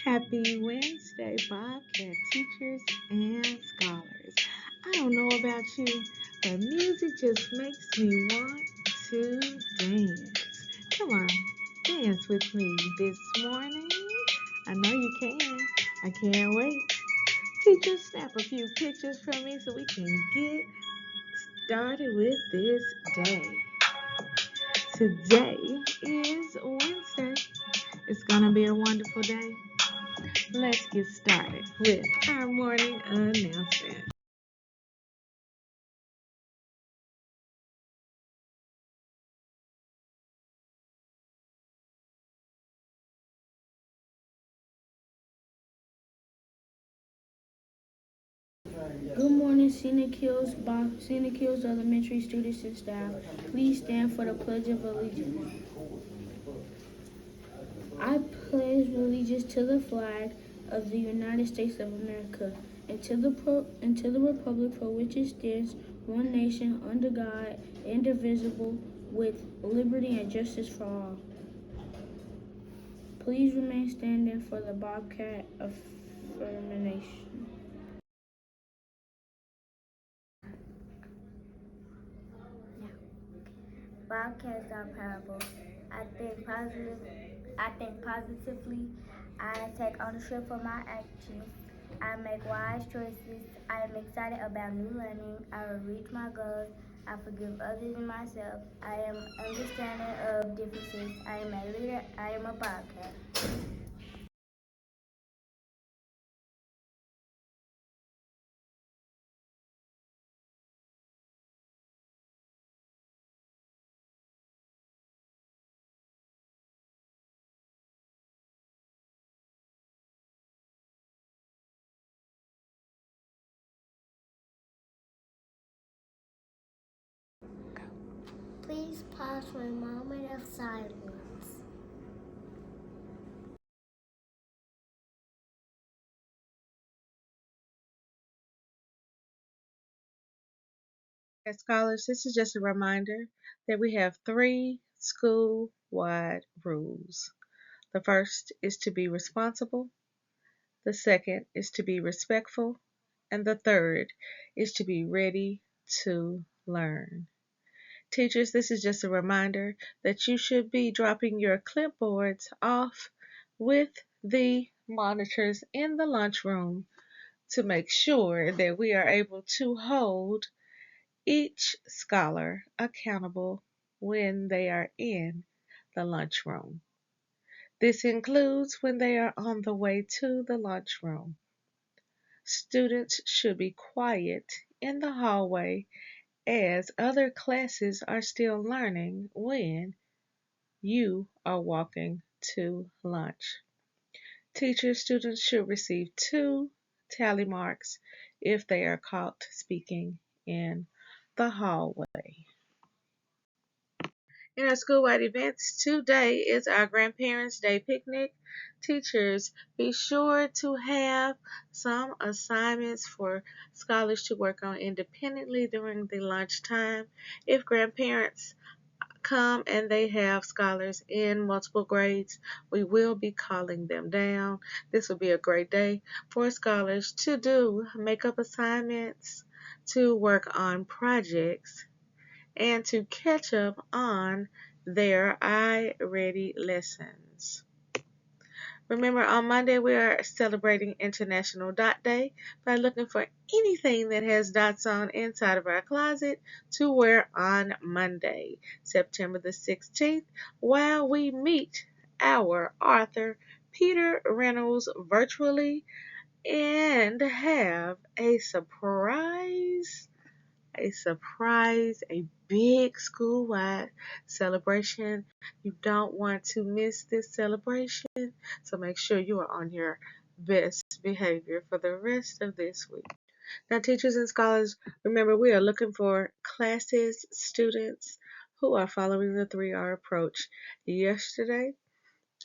Happy Wednesday, Bobcat teachers and scholars. I don't know about you, but music just makes me want to dance. Come on, dance with me this morning. I know you can. I can't wait. Teachers, snap a few pictures from me so we can get started with this day. Today is Wednesday. It's going to be a wonderful day. Let's get started with our morning announcement. Good morning, Scenic Hills Elementary students and staff. Please stand for the Pledge of Allegiance. I pledge allegiance to the flag of the United States of America and to the republic for which it stands, one nation, under God, indivisible, with liberty and justice for all. Please remain standing for the Bobcat affirmation. Bobcats are powerful. I think positive. I think positively. I take ownership for my actions. I make wise choices. I am excited about new learning. I will reach my goals. I forgive others and myself. I am understanding of differences. I am a leader. I am a Bobcat. Please pause for a moment of silence. As scholars, this is just a reminder that we have 3 school-wide rules. The first is to be responsible, the second is to be respectful, and the third is to be ready to learn. Teachers, this is just a reminder that you should be dropping your clipboards off with the monitors in the lunchroom to make sure that we are able to hold each scholar accountable when they are in the lunchroom. This includes when they are on the way to the lunchroom. Students should be quiet in the hallway as other classes are still learning when you are walking to lunch. Teachers, students should receive 2 tally marks if they are caught speaking in the hallway. In our school-wide events, today is our Grandparents' Day picnic. Teachers, be sure to have some assignments for scholars to work on independently during the lunchtime. If grandparents come and they have scholars in multiple grades, we will be calling them down. This will be a great day for scholars to do makeup assignments, to work on projects, and to catch up on their I-Ready lessons. Remember, on Monday we are celebrating International Dot Day by looking for anything that has dots on inside of our closet to wear on Monday, September the 16th, while we meet our author, Peter Reynolds, virtually and have a big school-wide celebration. You don't want to miss this celebration, so make sure you are on your best behavior for the rest of this week. Now, teachers and scholars, remember we are looking for classes, students who are following the 3R approach. Yesterday,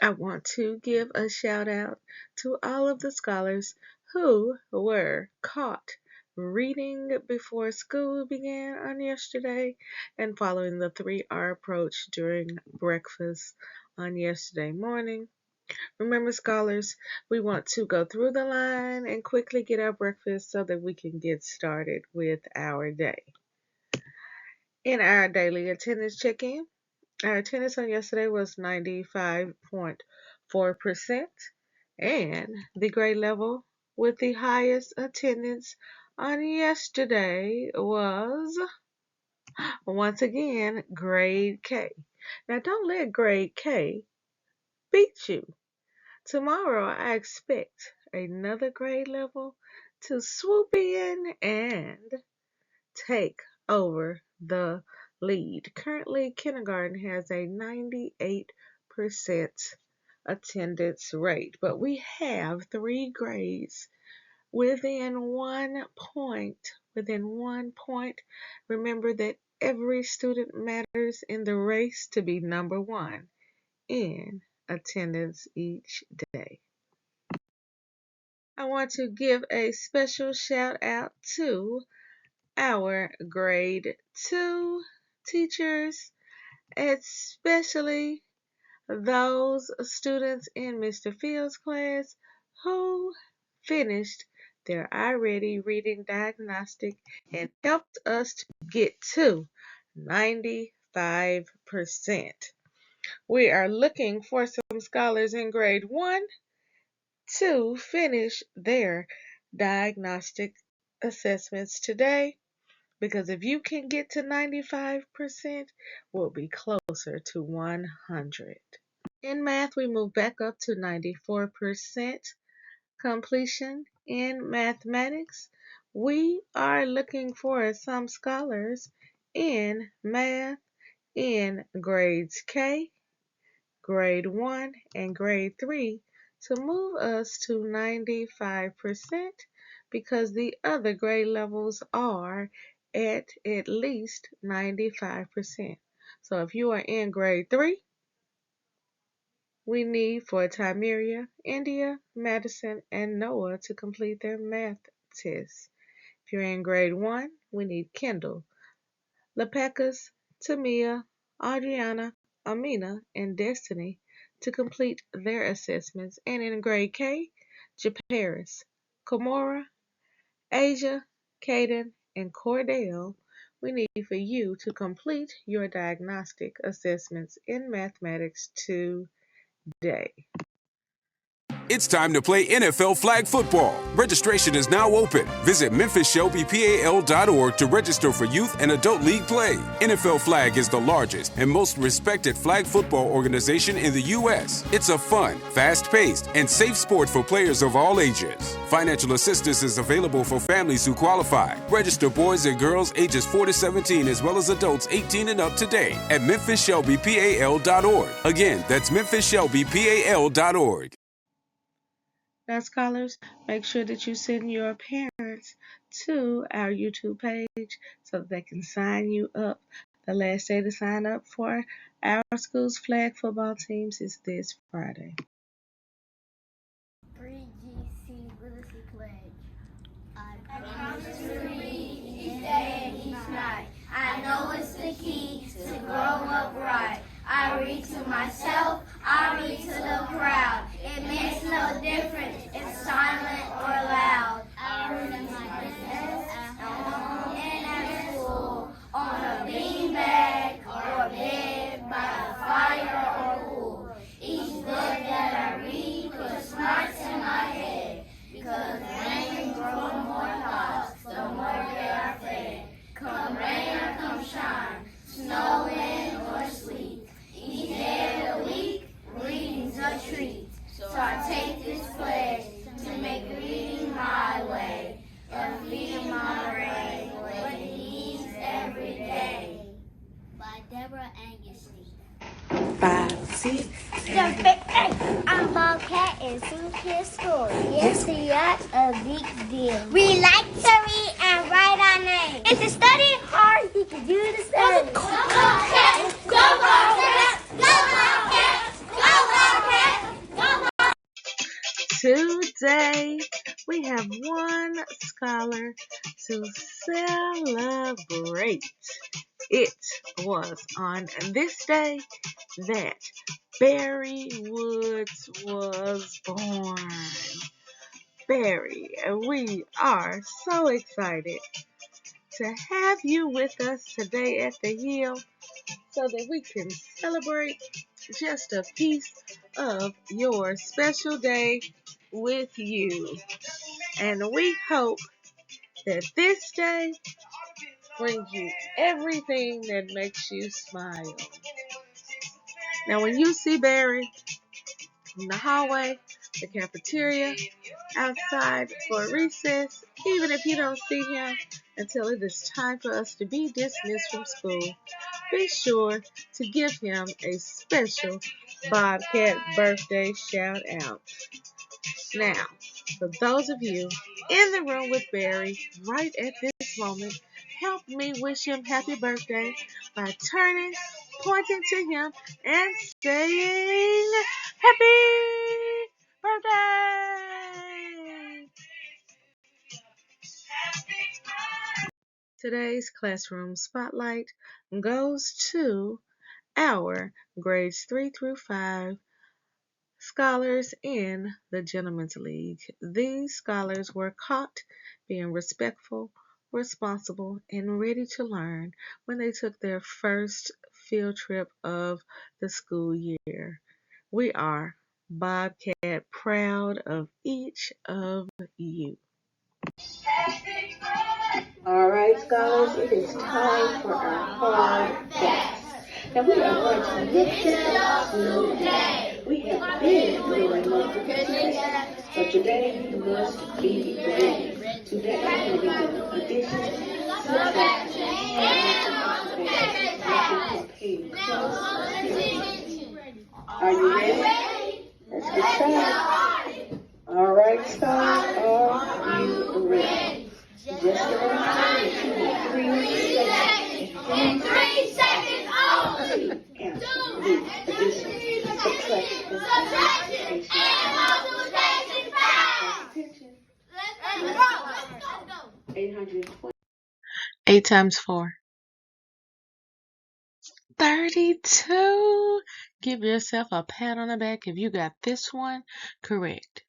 I want to give a shout out to all of the scholars who were caught reading before school began on yesterday and following the 3R approach during breakfast on yesterday morning. Remember, scholars, we want to go through the line and quickly get our breakfast so that we can get started with our day. In our daily attendance check-in, our attendance on yesterday was 95.4%, and the grade level with the highest attendance on yesterday was, once again, grade K. Now, don't let grade K beat you. Tomorrow, I expect another grade level to swoop in and take over the lead. Currently, kindergarten has a 98% attendance rate, but we have three grades within 1 point. Within 1 point, remember that every student matters in the race to be number one in attendance each day. I want to give a special shout out to our grade 2 teachers, especially those students in Mr. Fields' class who finished their I Ready reading diagnostic and helped us to get to 95%. We are looking for some scholars in grade 1 to finish their diagnostic assessments today, because if you can get to 95%, we'll be closer to 100. In math, we move back up to 94% completion. In mathematics, we are looking for some scholars in math in grades K, grade 1, and grade 3 to move us to 95%, because the other grade levels are at least 95%. So if you are in grade 3, we need for Tymeria, India, Madison, and Noah to complete their math tests. If you're in grade 1, we need Kendall, Lepecas, Tamia, Adriana, Amina, and Destiny to complete their assessments. And in grade K, Japaris, Komora, Asia, Caden, and Cordell, we need for you to complete your diagnostic assessments in mathematics today. It's time to play NFL flag football. Registration is now open. Visit MemphisShelbyPAL.org to register for youth and adult league play. NFL Flag is the largest and most respected flag football organization in the U.S. It's a fun, fast-paced, and safe sport for players of all ages. Financial assistance is available for families who qualify. Register boys and girls ages 4 to 17 as well as adults 18 and up today at MemphisShelbyPAL.org. Again, that's MemphisShelbyPAL.org. Now, scholars, make sure that you send your parents to our YouTube page so that they can sign you up. The last day to sign up for our school's flag football teams is this Friday. 3GC Literacy Pledge. I promise to read each day and each night. I know it's the key to grow up right. I read to myself, I read to the crowd. It makes no difference if silent or loud. I read at my desk, at home, and at school, on a beanbag or bed, by the fire or pool. Each book that I read puts smarts in my head, because rain grows more thoughts, the more they are fed. Come rain or come shine, snow, wind, or sleet. Each day of the week, reading's a treat. So I take this pledge to make reading my way, and feeding my brain what it needs every day. By Deborah Angustein. 5, 6, 7. I'm Bobcat in Scenic Hills School. Yes, we are a big deal. We like to read and write our names. And to study hard, you can do the study. Go Bobcats! Go Bobcats! Go Bobcats! Go Bobcats! Go Bobcats! Today, we have one scholar to celebrate. It was on this day that Barry Woods was born. Barry, and we are so excited to have you with us today at the Hill so that we can celebrate just a piece of your special day with you. And we hope that this day brings you everything that makes you smile. Now, when you see Barry in the hallway, the cafeteria, outside for recess, even if you don't see him until it is time for us to be dismissed from school, be sure to give him a special Bobcat birthday shout out. Now, for those of you in the room with Barry right at this moment, help me wish him happy birthday by turning, pointing to him, and saying, Happy birthday! Today's classroom spotlight goes to our grades 3 through 5 scholars in the Gentlemen's League. These scholars were caught being respectful, responsible, and ready to learn when they took their first field trip of the school year. We are Bobcat proud of each of you. All right, scholars, it is time for our hard facts. Now we are going to mix it up today. We have been doing multiplication, but today you must be ready. Today we will be doing addition, subtraction, and multiplication. Are you ready? Let's get started. All right, scholars, are you ready? Just a reminder, 3 seconds only. Answer the addition, subtraction, and multiplication facts. Let's go. 820. 8 times 4. 32. Give yourself a pat on the back if you got this one correct.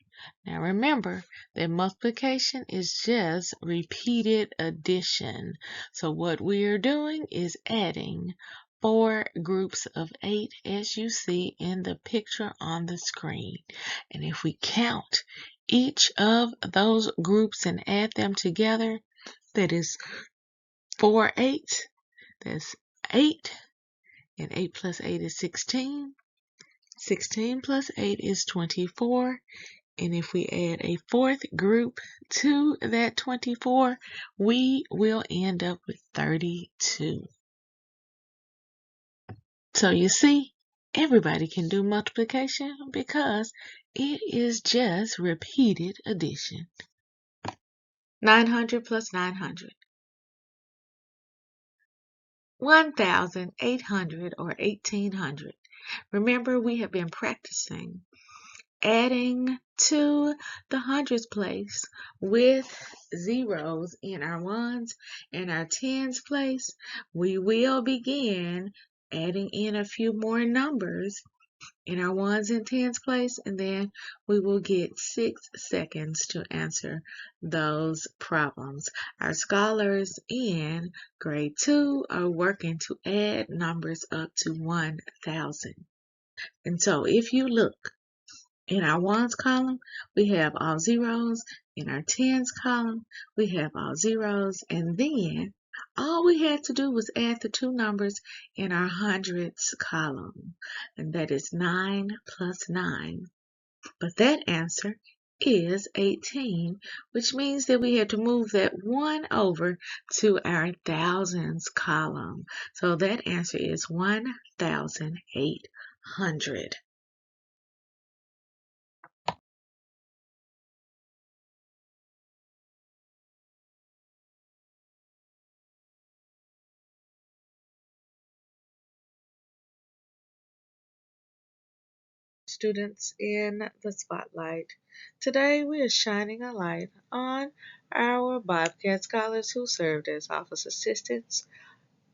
Now remember that multiplication is just repeated addition. So what we are doing is adding 4 groups of 8 as you see in the picture on the screen. And if we count each of those groups and add them together, that is 4 8. That's 8. And 8 plus 8 is 16. 16 plus 8 is 24. And if we add a 4th group to that 24, we will end up with 32. So you see, everybody can do multiplication because it is just repeated addition. 900 plus 900. 1,800 or 1,800. Remember, we have been practicing adding to the hundreds place with zeros in our ones and our tens place. We will begin adding in a few more numbers in our ones and tens place, and then we will get 6 seconds to answer those problems. Our scholars in grade 2 are working to add numbers up to 1,000. And so if you look in our ones column, we have all zeros. In our tens column, we have all zeros. And then all we had to do was add the 2 numbers in our hundreds column. And that is 9 plus 9. But that answer is 18, which means that we had to move that 1 over to our thousands column. So that answer is 1,800. Students in the spotlight. Today we are shining a light on our Bobcat scholars who served as office assistants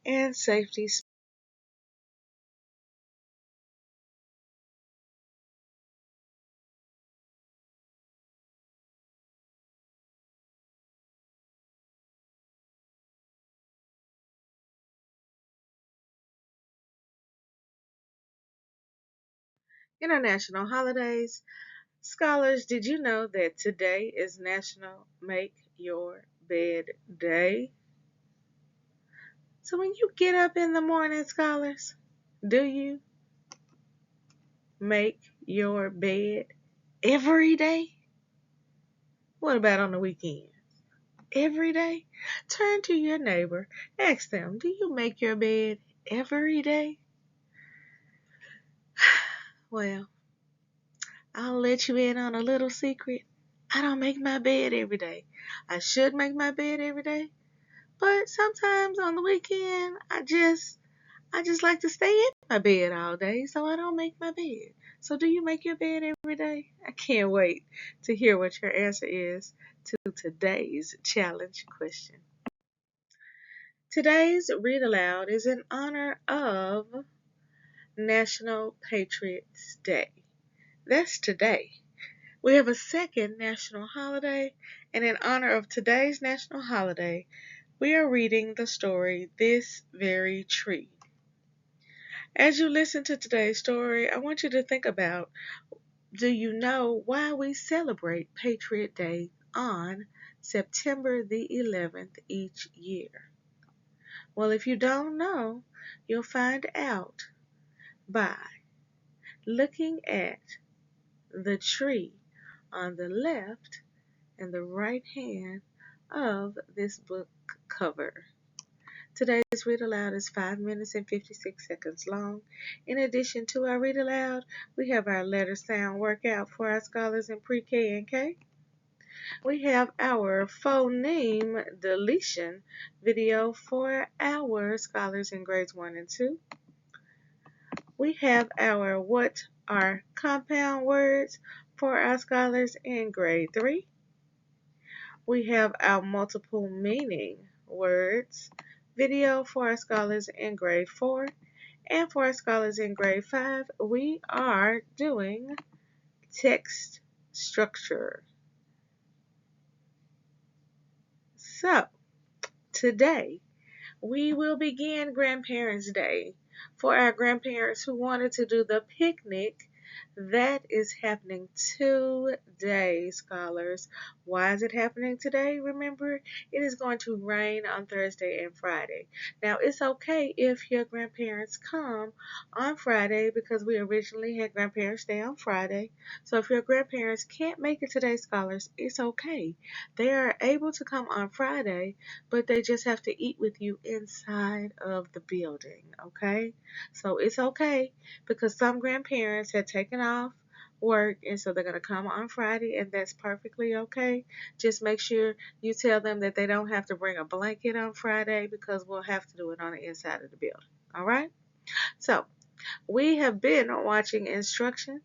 and safety International holidays. Scholars, did you know that today is National Make Your Bed Day? So when you get up in the morning, scholars, do you make your bed every day? What about on the weekend? Every day? Turn to your neighbor, ask them, do you make your bed every day? Well, I'll let you in on a little secret. I don't make my bed every day. I should make my bed every day, but sometimes on the weekend I just like to stay in my bed all day, so I don't make my bed. So do you make your bed every day? I can't wait to hear what your answer is to today's challenge question. Today's read aloud is in honor of National Patriots Day. That's today. We have a second national holiday, and in honor of today's national holiday, we are reading the story This Very Tree. As you listen to today's story, I want you to think about, do you know why we celebrate Patriot Day on September the 11th each year? Well, if you don't know, you'll find out by looking at the tree on the left and the right hand of this book cover. Today's read aloud is 5 minutes and 56 seconds long. In addition to our read aloud, we have our letter sound workout for our scholars in pre-K and K. We have our phoneme deletion video for our scholars in grades 1 and 2. We have our what are compound words for our scholars in grade 3. We have our multiple meaning words video for our scholars in grade 4. And for our scholars in grade 5, we are doing text structure. So, today we will begin Grandparents' Day for our grandparents who wanted to do the picnic. That is happening today, scholars. Why is it happening today? Remember, it is going to rain on Thursday and Friday. Now, it's okay if your grandparents come on Friday because we originally had Grandparents' Day on Friday. So if your grandparents can't make it today, scholars, it's okay. They are able to come on Friday, but they just have to eat with you inside of the building, okay? So it's okay because some grandparents had taken off work and so they're going to come on Friday, and that's perfectly okay. Just make sure you tell them that they don't have to bring a blanket on Friday because we'll have to do it on the inside of the building. All right? So we have been watching instruction.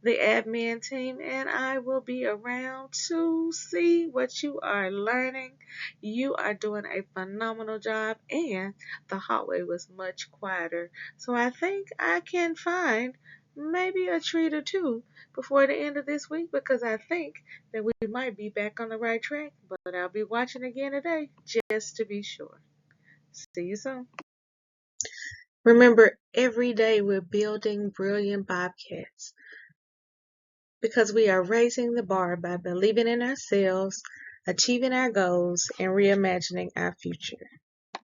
The admin team and I will be around to see what you are learning. You are doing a phenomenal job, and the hallway was much quieter. So I think I can find maybe a treat or two before the end of this week because I think that we might be back on the right track. But I'll be watching again today just to be sure. See you soon. Remember, every day we're building brilliant Bobcats, because we are raising the bar by believing in ourselves, achieving our goals, and reimagining our future.